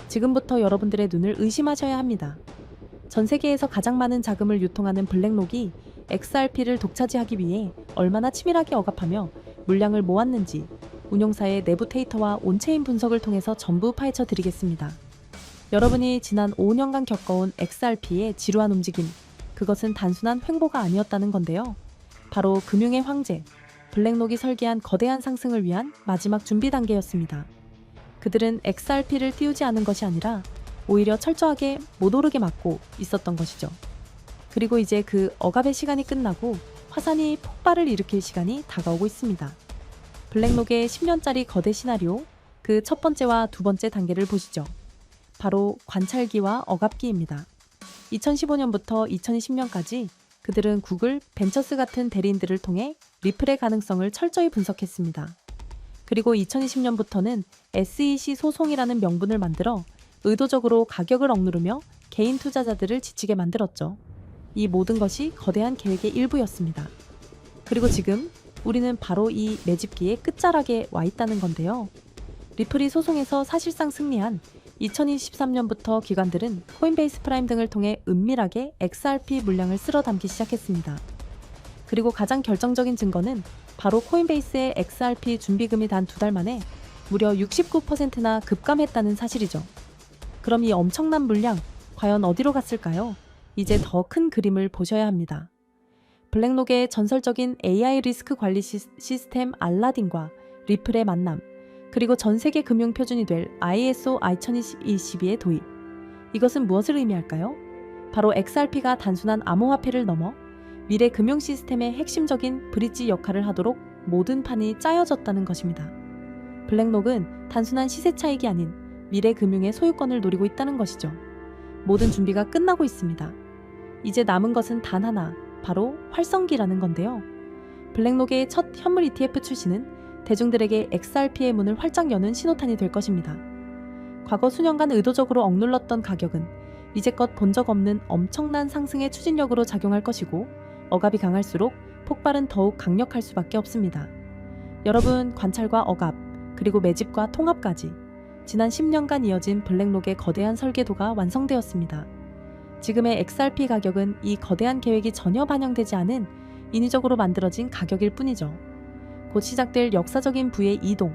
지금부터 여러분들의 눈을 의심하셔야 합니다. 전 세계에서 가장 많은 자금을 유통하는 블랙록이 XRP를 독차지하기 위해 얼마나 치밀하게 억압하며 물량을 모았는지 운용사의 내부 데이터와 온체인 분석을 통해서 전부 파헤쳐 드리겠습니다. 여러분이 지난 5년간 겪어온 XRP의 지루한 움직임, 그것은 단순한 횡보가 아니었다는 건데요. 바로 금융의 황제, 블랙록이 설계한 거대한 상승을 위한 마지막 준비 단계였습니다. 그들은 XRP를 띄우지 않은 것이 아니라 오히려 철저하게 못 오르게 막고 있었던 것이죠. 그리고 이제 그 억압의 시간이 끝나고 화산이 폭발을 일으킬 시간이 다가오고 있습니다. 블랙록의 10년짜리 거대 시나리오, 그 첫 번째와 두 번째 단계를 보시죠. 바로 관찰기와 억압기입니다. 2015년부터 2020년까지 그들은 구글, 벤처스 같은 대리인들을 통해 리플의 가능성을 철저히 분석했습니다. 그리고 2020년부터는 SEC 소송이라는 명분을 만들어 의도적으로 가격을 억누르며 개인 투자자들을 지치게 만들었죠. 이 모든 것이 거대한 계획의 일부였습니다. 그리고 지금 우리는 바로 이 매집기의 끝자락에 와 있다는 건데요. 리플이 소송에서 사실상 승리한 2023년부터 기관들은 코인베이스 프라임 등을 통해 은밀하게 XRP 물량을 쓸어 담기 시작했습니다. 그리고 가장 결정적인 증거는 바로 코인베이스의 XRP 준비금이 단 2달 만에 무려 69%나 급감했다는 사실이죠. 그럼 이 엄청난 물량, 과연 어디로 갔을까요? 이제 더 큰 그림을 보셔야 합니다. 블랙록의 전설적인 AI 리스크 관리 시스템 알라딘과 리플의 만남, 그리고 전 세계 금융 표준이 될 ISO 2022의 도입. 이것은 무엇을 의미할까요? 바로 XRP가 단순한 암호화폐를 넘어 미래 금융 시스템의 핵심적인 브릿지 역할을 하도록 모든 판이 짜여졌다는 것입니다. 블랙록은 단순한 시세 차익이 아닌 미래 금융의 소유권을 노리고 있다는 것이죠. 모든 준비가 끝나고 있습니다. 이제 남은 것은 단 하나, 바로 활성기라는 건데요. 블랙록의 첫 현물 ETF 출시는 대중들에게 XRP의 문을 활짝 여는 신호탄이 될 것입니다. 과거 수년간 의도적으로 억눌렀던 가격은 이제껏 본 적 없는 엄청난 상승의 추진력으로 작용할 것이고, 억압이 강할수록 폭발은 더욱 강력할 수밖에 없습니다. 여러분, 관찰과 억압, 그리고 매집과 통합까지 지난 10년간 이어진 블랙록의 거대한 설계도가 완성되었습니다. 지금의 XRP 가격은 이 거대한 계획이 전혀 반영되지 않은 인위적으로 만들어진 가격일 뿐이죠. 곧 시작될 역사적인 부의 이동,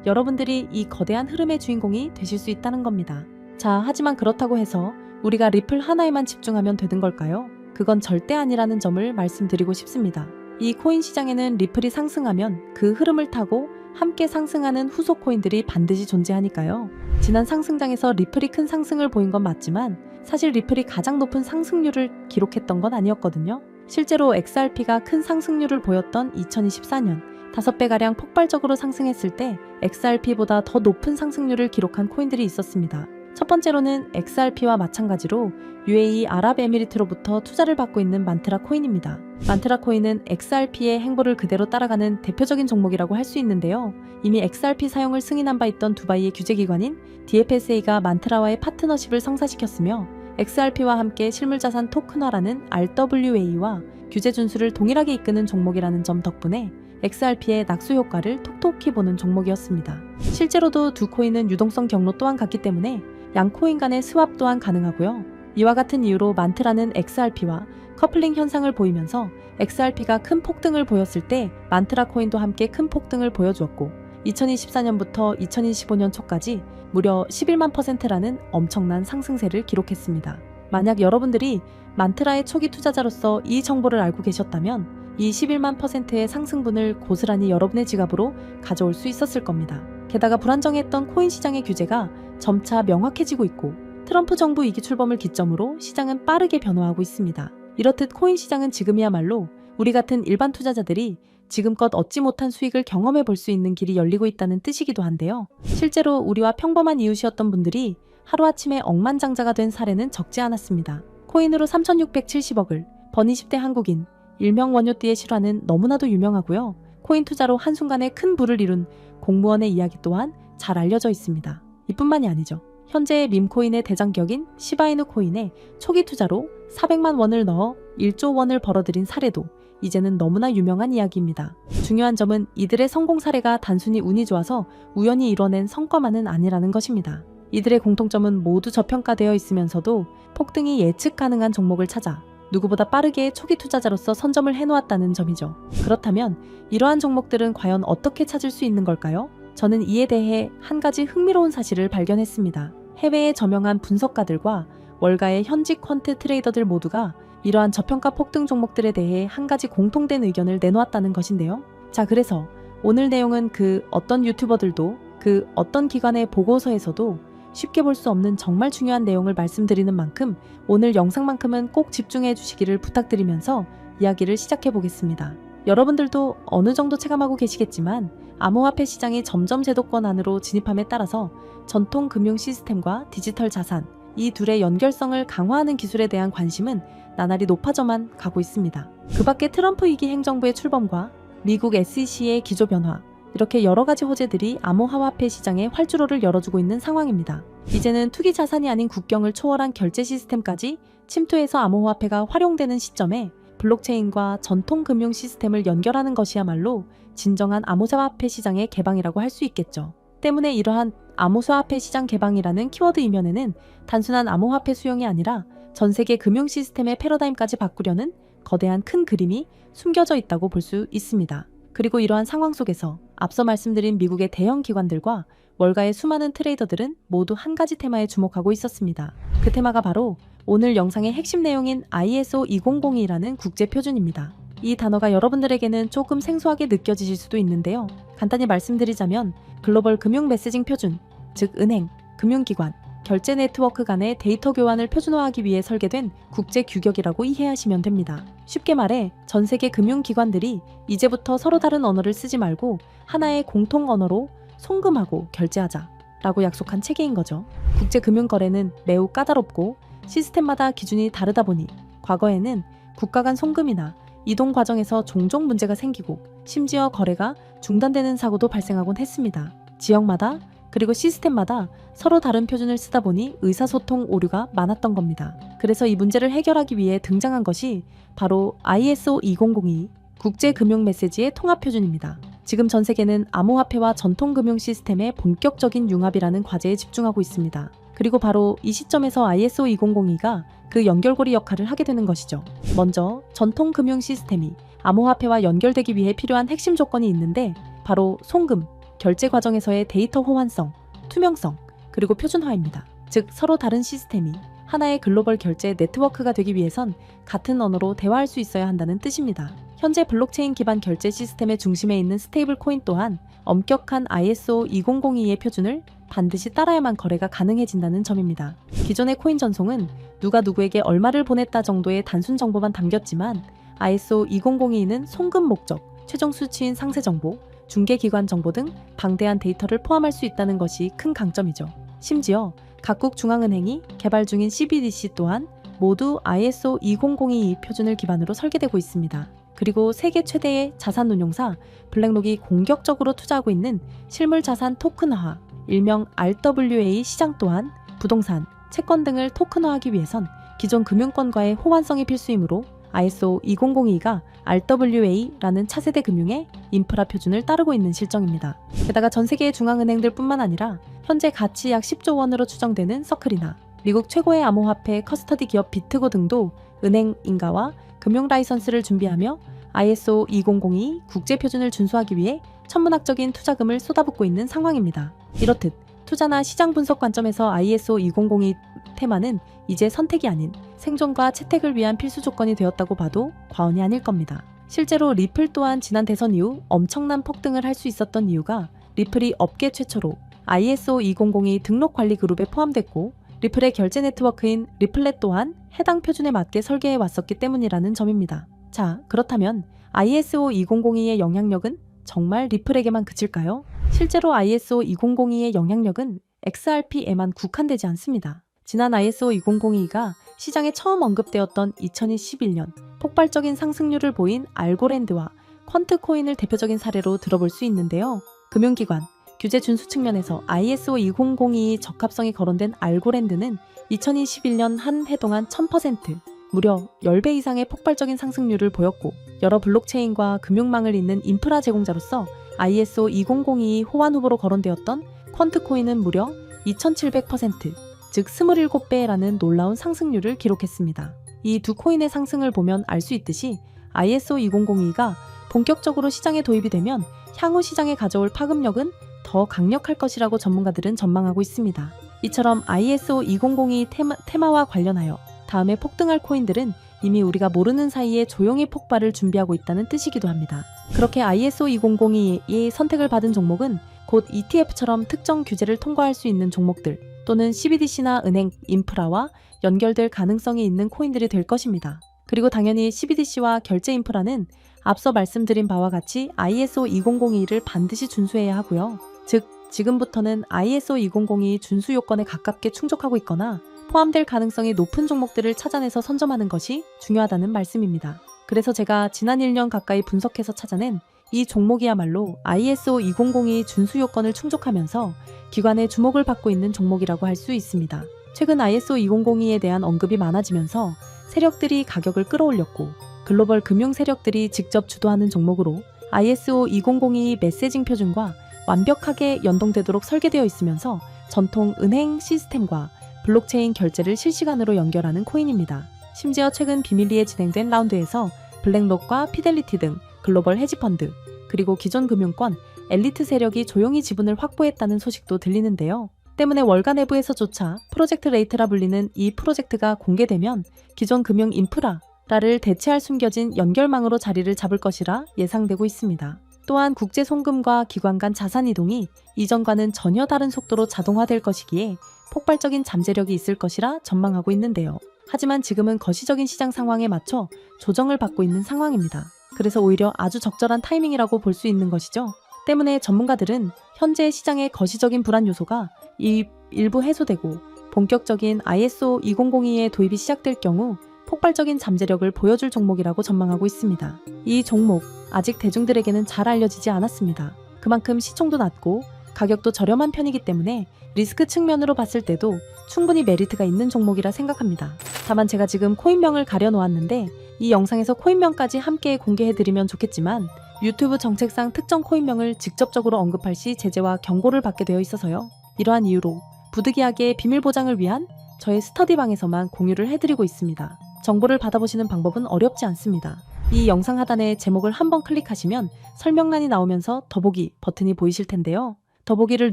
여러분들이 이 거대한 흐름의 주인공이 되실 수 있다는 겁니다. 자, 하지만 그렇다고 해서 우리가 리플 하나에만 집중하면 되는 걸까요? 그건 절대 아니라는 점을 말씀드리고 싶습니다. 이 코인 시장에는 리플이 상승하면 그 흐름을 타고 함께 상승하는 후속 코인들이 반드시 존재하니까요. 지난 상승장에서 리플이 큰 상승을 보인 건 맞지만 사실 리플이 가장 높은 상승률을 기록했던 건 아니었거든요. 실제로 XRP가 큰 상승률을 보였던 2024년 5배가량 폭발적으로 상승했을 때 XRP보다 더 높은 상승률을 기록한 코인들이 있었습니다. 첫 번째로는 XRP와 마찬가지로 UAE 아랍에미리트로부터 투자를 받고 있는 만트라 코인입니다. 만트라 코인은 XRP의 행보를 그대로 따라가는 대표적인 종목이라고 할 수 있는데요. 이미 XRP 사용을 승인한 바 있던 두바이의 규제기관인 DFSA가 만트라와의 파트너십을 성사시켰으며 XRP와 함께 실물자산 토큰화라는 RWA와 규제 준수를 동일하게 이끄는 종목이라는 점 덕분에 XRP의 낙수 효과를 톡톡히 보는 종목이었습니다. 실제로도 두 코인은 유동성 경로 또한 같기 때문에 양 코인 간의 스왑 또한 가능하고요. 이와 같은 이유로 만트라는 XRP와 커플링 현상을 보이면서 XRP가 큰 폭등을 보였을 때 만트라 코인도 함께 큰 폭등을 보여주었고 2024년부터 2025년 초까지 무려 11만 %라는 엄청난 상승세를 기록했습니다. 만약 여러분들이 만트라의 초기 투자자로서 이 정보를 알고 계셨다면 이 11만 %의 상승분을 고스란히 여러분의 지갑으로 가져올 수 있었을 겁니다. 게다가 불안정했던 코인 시장의 규제가 점차 명확해지고 있고 트럼프 정부 위기 출범을 기점으로 시장은 빠르게 변화하고 있습니다. 이렇듯 코인 시장은 지금이야말로 우리 같은 일반 투자자들이 지금껏 얻지 못한 수익을 경험해 볼 수 있는 길이 열리고 있다는 뜻이기도 한데요. 실제로 우리와 평범한 이웃이었던 분들이 하루아침에 억만장자가 된 사례는 적지 않았습니다. 코인으로 3,670억을 번 20대 한국인, 일명 원효띠의 실화는 너무나도 유명하고요. 코인 투자로 한순간에 큰 부를 이룬 공무원의 이야기 또한 잘 알려져 있습니다. 이뿐만이 아니죠. 현재의 밈코인의 대장격인 시바이누 코인에 초기 투자로 400만 원을 넣어 1조 원을 벌어들인 사례도 이제는 너무나 유명한 이야기입니다. 중요한 점은 이들의 성공 사례가 단순히 운이 좋아서 우연히 이뤄낸 성과만은 아니라는 것입니다. 이들의 공통점은 모두 저평가되어 있으면서도 폭등이 예측 가능한 종목을 찾아 누구보다 빠르게 초기 투자자로서 선점을 해놓았다는 점이죠. 그렇다면 이러한 종목들은 과연 어떻게 찾을 수 있는 걸까요? 저는 이에 대해 한 가지 흥미로운 사실을 발견했습니다. 해외의 저명한 분석가들과 월가의 현직 퀀트 트레이더들 모두가 이러한 저평가 폭등 종목들에 대해 한 가지 공통된 의견을 내놓았다는 것인데요. 자, 그래서 오늘 내용은 그 어떤 유튜버들도 그 어떤 기관의 보고서에서도 쉽게 볼 수 없는 정말 중요한 내용을 말씀드리는 만큼 오늘 영상만큼은 꼭 집중해 주시기를 부탁드리면서 이야기를 시작해 보겠습니다. 여러분들도 어느 정도 체감하고 계시겠지만 암호화폐 시장이 점점 제도권 안으로 진입함에 따라서 전통 금융 시스템과 디지털 자산, 이 둘의 연결성을 강화하는 기술에 대한 관심은 나날이 높아져만 가고 있습니다. 그 밖에 트럼프 2기 행정부의 출범과 미국 SEC의 기조 변화, 이렇게 여러 가지 호재들이 암호화폐 시장에 활주로를 열어주고 있는 상황입니다. 이제는 투기 자산이 아닌 국경을 초월한 결제 시스템까지 침투해서 암호화폐가 활용되는 시점에 블록체인과 전통 금융 시스템을 연결하는 것이야말로 진정한 암호화폐 시장의 개방이라고 할 수 있겠죠. 때문에 이러한 암호화폐 시장 개방이라는 키워드 이면에는 단순한 암호화폐 수용이 아니라 전 세계 금융 시스템의 패러다임까지 바꾸려는 거대한 큰 그림이 숨겨져 있다고 볼 수 있습니다. 그리고 이러한 상황 속에서 앞서 말씀드린 미국의 대형 기관들과 월가의 수많은 트레이더들은 모두 한 가지 테마에 주목하고 있었습니다. 그 테마가 바로 오늘 영상의 핵심 내용인 ISO 2002라는 국제 표준입니다. 이 단어가 여러분들에게는 조금 생소하게 느껴지실 수도 있는데요. 간단히 말씀드리자면 글로벌 금융 메시징 표준, 즉 은행, 금융기관, 결제 네트워크 간의 데이터 교환을 표준화하기 위해 설계된 국제 규격이라고 이해하시면 됩니다. 쉽게 말해 전 세계 금융기관들이 이제부터 서로 다른 언어를 쓰지 말고 하나의 공통 언어로 송금하고 결제하자 라고 약속한 체계인 거죠. 국제 금융거래는 매우 까다롭고 시스템마다 기준이 다르다 보니 과거에는 국가 간 송금이나 이동 과정에서 종종 문제가 생기고 심지어 거래가 중단되는 사고도 발생하곤 했습니다. 지역마다 그리고 시스템마다 서로 다른 표준을 쓰다 보니 의사소통 오류가 많았던 겁니다. 그래서 이 문제를 해결하기 위해 등장한 것이 바로 ISO 2002 국제금융 메시지의 통합 표준입니다. 지금 전 세계는 암호화폐와 전통금융 시스템의 본격적인 융합이라는 과제에 집중하고 있습니다. 그리고 바로 이 시점에서 ISO 2002가 그 연결고리 역할을 하게 되는 것이죠. 먼저 전통금융 시스템이 암호화폐와 연결되기 위해 필요한 핵심 조건이 있는데 바로 송금, 결제 과정에서의 데이터 호환성, 투명성, 그리고 표준화입니다. 즉 서로 다른 시스템이 하나의 글로벌 결제 네트워크가 되기 위해선 같은 언어로 대화할 수 있어야 한다는 뜻입니다. 현재 블록체인 기반 결제 시스템의 중심에 있는 스테이블 코인 또한 엄격한 ISO 2002의 표준을 반드시 따라야만 거래가 가능해진다는 점입니다. 기존의 코인 전송은 누가 누구에게 얼마를 보냈다 정도의 단순 정보만 담겼지만 ISO 2002는 송금 목적, 최종 수취인 상세 정보, 중개기관 정보 등 방대한 데이터를 포함할 수 있다는 것이 큰 강점이죠. 심지어 각국 중앙은행이 개발 중인 CBDC 또한 모두 ISO 2002 표준을 기반으로 설계되고 있습니다. 그리고 세계 최대의 자산 운용사 블랙록이 공격적으로 투자하고 있는 실물 자산 토큰화, 일명 RWA 시장 또한 부동산, 채권 등을 토큰화하기 위해선 기존 금융권과의 호환성이 필수이므로 ISO 2002가 RWA라는 차세대 금융의 인프라 표준을 따르고 있는 실정입니다. 게다가 전 세계의 중앙은행들 뿐만 아니라 현재 가치 약 10조 원으로 추정되는 서클이나 미국 최고의 암호화폐 커스터디 기업 비트고 등도 은행 인가와 금융 라이선스를 준비하며 ISO 2002 국제 표준을 준수하기 위해 천문학적인 투자금을 쏟아붓고 있는 상황입니다. 이렇듯 투자나 시장 분석 관점에서 ISO 2002 테마는 이제 선택이 아닌 생존과 채택을 위한 필수 조건이 되었다고 봐도 과언이 아닐 겁니다. 실제로 리플 또한 지난 대선 이후 엄청난 폭등을 할 수 있었던 이유가 리플이 업계 최초로 ISO 2002 등록 관리 그룹에 포함됐고 리플의 결제 네트워크인 리플렛 또한 해당 표준에 맞게 설계해 왔었기 때문이라는 점입니다. 자, 그렇다면 ISO 2002의 영향력은 정말 리플에게만 그칠까요? 실제로 ISO 2002의 영향력은 XRP에만 국한되지 않습니다. 지난 ISO 2002가 시장에 처음 언급되었던 2021년 폭발적인 상승률을 보인 알고랜드와 퀀트코인을 대표적인 사례로 들어볼 수 있는데요. 금융기관, 규제 준수 측면에서 ISO 2002의 적합성이 거론된 알고랜드는 2021년 한 해 동안 1000%, 무려 10배 이상의 폭발적인 상승률을 보였고 여러 블록체인과 금융망을 잇는 인프라 제공자로서 ISO 2002 호환 후보로 거론되었던 퀀트코인은 무려 2700%, 즉 27배라는 놀라운 상승률을 기록했습니다. 이 두 코인의 상승을 보면 알 수 있듯이 ISO 2002가 본격적으로 시장에 도입이 되면 향후 시장에 가져올 파급력은 더 강력할 것이라고 전문가들은 전망하고 있습니다. 이처럼 ISO 2002 테마와 관련하여 다음에 폭등할 코인들은 이미 우리가 모르는 사이에 조용히 폭발을 준비하고 있다는 뜻이기도 합니다. 그렇게 ISO 2002의 선택을 받은 종목은 곧 ETF처럼 특정 규제를 통과할 수 있는 종목들 또는 CBDC나 은행, 인프라와 연결될 가능성이 있는 코인들이 될 것입니다. 그리고 당연히 CBDC와 결제 인프라는 앞서 말씀드린 바와 같이 ISO 2002를 반드시 준수해야 하고요. 즉, 지금부터는 ISO 2002 준수 요건에 가깝게 충족하고 있거나 포함될 가능성이 높은 종목들을 찾아내서 선점하는 것이 중요하다는 말씀입니다. 그래서 제가 지난 1년 가까이 분석해서 찾아낸 이 종목이야말로 ISO 2002 준수 요건을 충족하면서 기관의 주목을 받고 있는 종목이라고 할 수 있습니다. 최근 ISO 2002에 대한 언급이 많아지면서 세력들이 가격을 끌어올렸고 글로벌 금융 세력들이 직접 주도하는 종목으로 ISO 2002 메시징 표준과 완벽하게 연동되도록 설계되어 있으면서 전통 은행 시스템과 블록체인 결제를 실시간으로 연결하는 코인입니다. 심지어 최근 비밀리에 진행된 라운드에서 블랙록과 피델리티 등 글로벌 헤지펀드, 그리고 기존 금융권, 엘리트 세력이 조용히 지분을 확보했다는 소식도 들리는데요. 때문에 월가 내부에서조차 프로젝트 레이트라 불리는 이 프로젝트가 공개되면 기존 금융 인프라를 대체할 숨겨진 연결망으로 자리를 잡을 것이라 예상되고 있습니다. 또한 국제 송금과 기관 간 자산 이동이 이전과는 전혀 다른 속도로 자동화될 것이기에 폭발적인 잠재력이 있을 것이라 전망하고 있는데요. 하지만 지금은 거시적인 시장 상황에 맞춰 조정을 받고 있는 상황입니다. 그래서 오히려 아주 적절한 타이밍이라고 볼 수 있는 것이죠. 때문에 전문가들은 현재 시장의 거시적인 불안 요소가 일부 해소되고 본격적인 ISO 2002의 도입이 시작될 경우 폭발적인 잠재력을 보여줄 종목이라고 전망하고 있습니다. 이 종목 아직 대중들에게는 잘 알려지지 않았습니다. 그만큼 시총도 낮고 가격도 저렴한 편이기 때문에 리스크 측면으로 봤을 때도 충분히 메리트가 있는 종목이라 생각합니다. 다만 제가 지금 코인명을 가려놓았는데 이 영상에서 코인명까지 함께 공개해드리면 좋겠지만 유튜브 정책상 특정 코인명을 직접적으로 언급할 시 제재와 경고를 받게 되어 있어서요. 이러한 이유로 부득이하게 비밀 보장을 위한 저의 스터디방에서만 공유를 해드리고 있습니다. 정보를 받아보시는 방법은 어렵지 않습니다. 이 영상 하단에 제목을 한번 클릭하시면 설명란이 나오면서 더보기 버튼이 보이실 텐데요. 더보기를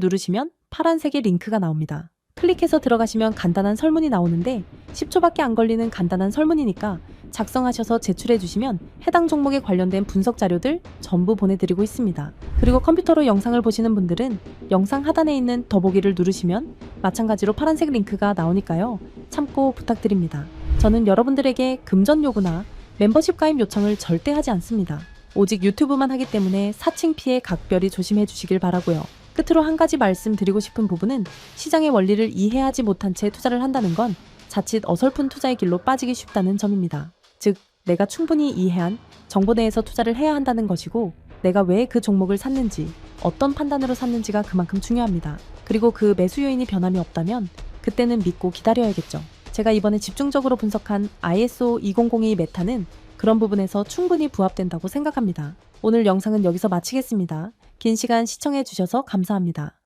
누르시면 파란색의 링크가 나옵니다. 클릭해서 들어가시면 간단한 설문이 나오는데 10초밖에 안 걸리는 간단한 설문이니까 작성하셔서 제출해 주시면 해당 종목에 관련된 분석 자료들 전부 보내드리고 있습니다. 그리고 컴퓨터로 영상을 보시는 분들은 영상 하단에 있는 더보기를 누르시면 마찬가지로 파란색 링크가 나오니까요. 참고 부탁드립니다. 저는 여러분들에게 금전 요구나 멤버십 가입 요청을 절대 하지 않습니다. 오직 유튜브만 하기 때문에 사칭 피해 각별히 조심해 주시길 바라고요. 끝으로 한 가지 말씀드리고 싶은 부분은 시장의 원리를 이해하지 못한 채 투자를 한다는 건 자칫 어설픈 투자의 길로 빠지기 쉽다는 점입니다. 즉, 내가 충분히 이해한 정보 내에서 투자를 해야 한다는 것이고 내가 왜 그 종목을 샀는지, 어떤 판단으로 샀는지가 그만큼 중요합니다. 그리고 그 매수 요인이 변함이 없다면 그때는 믿고 기다려야겠죠. 제가 이번에 집중적으로 분석한 ISO 2002 메타는 그런 부분에서 충분히 부합된다고 생각합니다. 오늘 영상은 여기서 마치겠습니다. 긴 시간 시청해 주셔서 감사합니다.